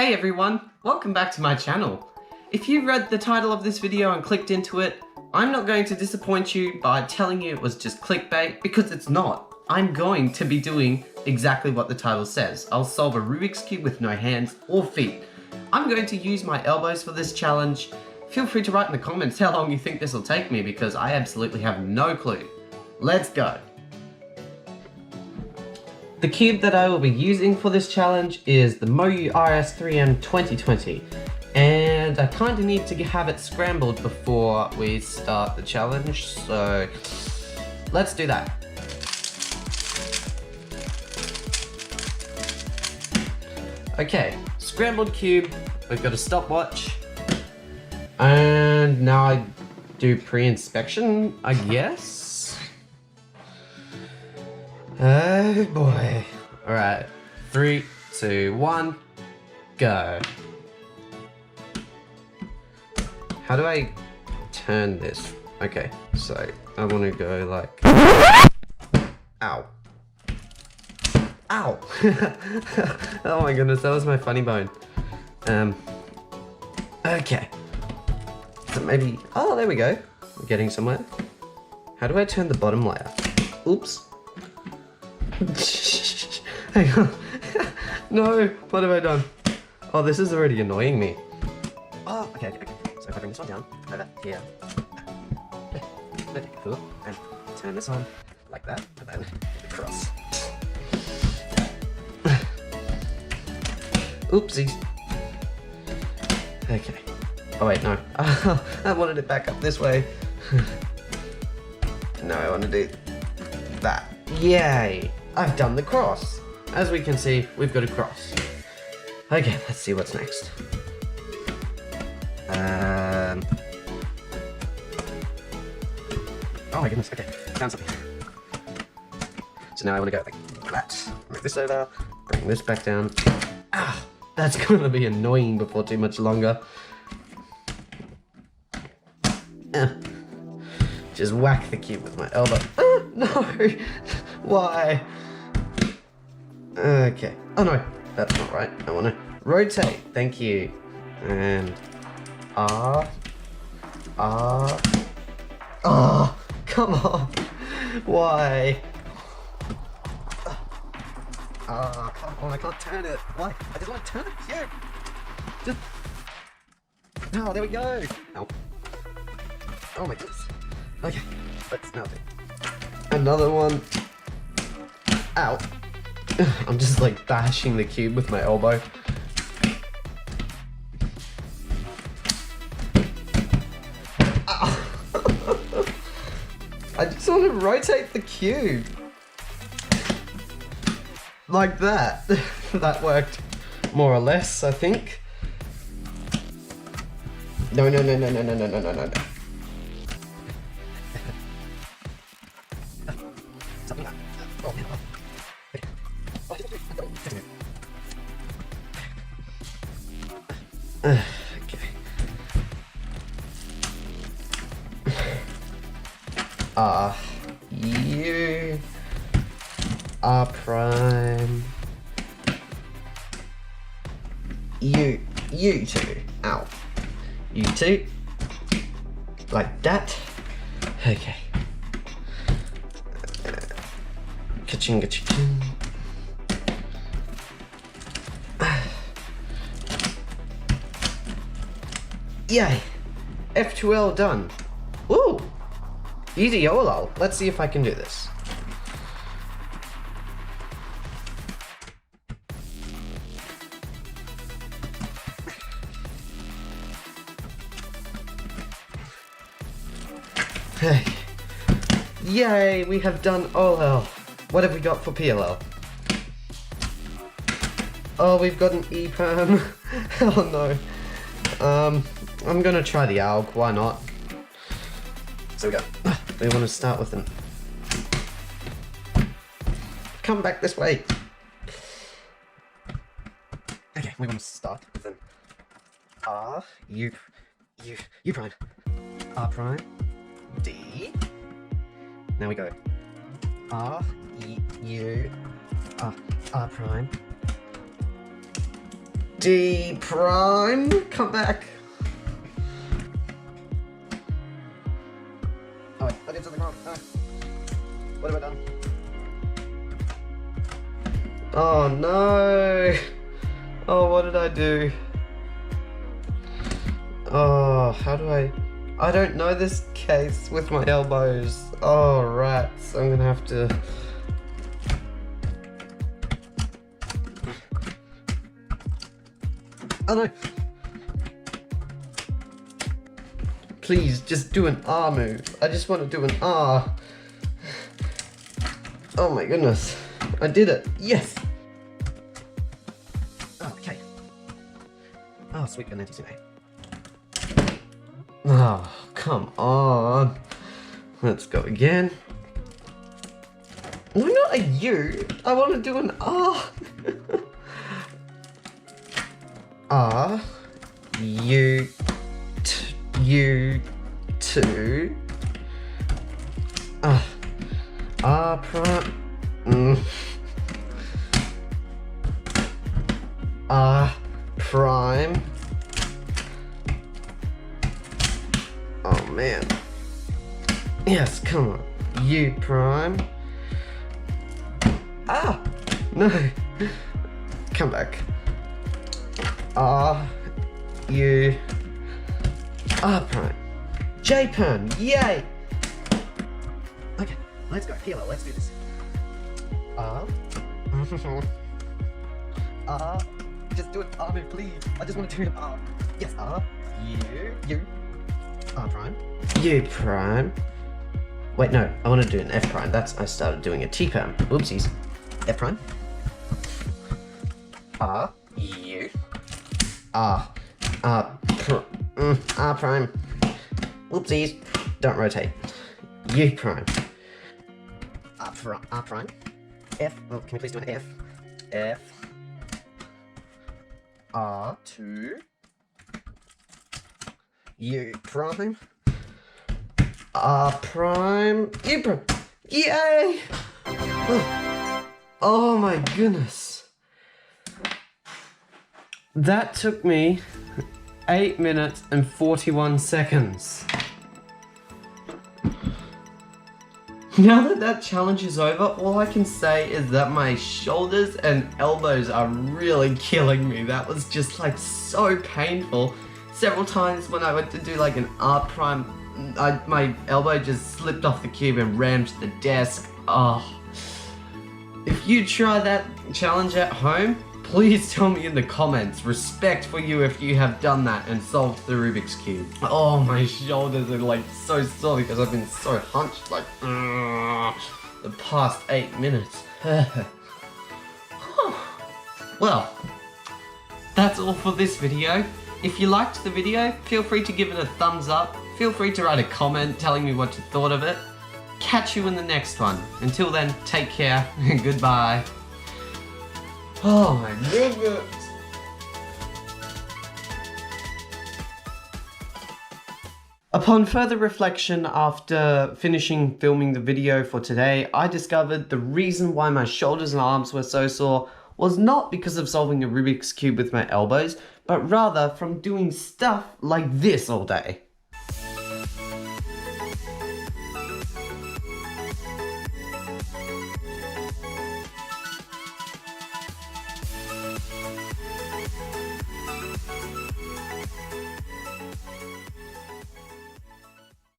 Hey everyone, welcome back to my channel. If you read the title of this video and clicked into it, I'm not going to disappoint you by telling you it was just clickbait, because it's not. I'm going to be doing exactly what the title says. I'll solve a Rubik's Cube with no hands or feet. I'm going to use my elbows for this challenge. Feel free to write in the comments how long you think this will take me, because I absolutely have no clue. Let's go. The cube that I will be using for this challenge is the Moyu RS3M 2020, and I kind of need to have it scrambled before we start the challenge, so let's do that. Okay, scrambled cube, we've got a stopwatch, and now I do pre-inspection, I guess? Oh boy. Alright, 3, 2, 1, go. How do I turn this? Okay, so I want to go like... Ow. Ow! Oh my goodness, that was my funny bone. Okay. So maybe... Oh, there we go. We're getting somewhere. How do I turn the bottom layer? Oops. Hang on. No, what have I done? Oh, this is already annoying me. Oh, okay. So if I bring this one down, over here. Cool. And turn this on like that, and then across. Oopsies. Okay. Oh wait, no. I wanted it back up this way. No, I want to do that. Yay! I've done the cross. As we can see, we've got a cross. Okay, let's see what's next. Oh my goodness, okay, found something. So now I want to go like that. Move this over, bring this back down. Ah, that's gonna be annoying before too much longer. Just whack the cube with my elbow. Ah, no! Why? Okay. Oh no, that's not right. I want to rotate. Thank you. And oh, come on. Why? Come on, I can't turn it. Why? I just want to turn it. Yeah. Just. Oh, there we go. Oh. Oh my goodness. Okay, let's now do another one. Ow. I'm just like bashing the cube with my elbow. I just want to rotate the cube. Like that. That worked more or less, I think. No. Okay. U R prime U2. Ow. U2. Like that. Okay. Ka-ching, ka-ching. Yay! F2L done. Ooh! Easy YOLO. Let's see if I can do this. Hey. Yay! We have done OLL. What have we got for PLL? Oh, we've got an EPAM. Oh no. I'm gonna try the ALG, why not? So we go. We want to start with an... Come back this way. Okay, we want to start with an R, U prime, R prime, D. Now we go R, E, U, R prime, D prime, come back. Oh, I did something wrong. Oh. What have I done? Oh no. Oh, what did I do? Oh, how do I don't know this case with my elbows. Oh, rats. I'm gonna have to... Oh no. Please, just do an R move. I just want to do an R. Oh my goodness. I did it. Yes. Okay. Oh, sweet Benedictine. Oh, come on. Let's go again. Why not a U? I want to do an R. R, U, U, 2. R prime. R prime. Oh man. Yes, come on. U prime. Ah! No. Come back. R, U, R prime. J prime. Yay! Okay, let's go. Kilo, let's do this. R. R. Just do an R move, please. I just want to do an R. Yes, R. U. R prime. U prime. Wait, no. I want to do an F prime. I started doing a T prime. Oopsies. F prime. R. U. R. R prime. Oopsies. Don't rotate. U prime. R prime. F. Oh, can we please do an F? F. R2. U prime. R prime. U prime. Yay! Oh my goodness. That took me 8 minutes and 41 seconds. Now that that challenge is over, all I can say is that my shoulders and elbows are really killing me. That was just like so painful. Several times when I went to do like an R prime, my elbow just slipped off the cube and rammed the desk. Oh. If you try that challenge at home, please tell me in the comments. Respect for you if you have done that and solved the Rubik's Cube. Oh, my shoulders are like so sore because I've been so hunched like the past 8 minutes. Well, that's all for this video. If you liked the video, feel free to give it a thumbs up. Feel free to write a comment telling me what you thought of it. Catch you in the next one. Until then, take care and goodbye. Oh my goodness. Upon further reflection after finishing filming the video for today, I discovered the reason why my shoulders and arms were so sore was not because of solving a Rubik's Cube with my elbows, but rather from doing stuff like this all day.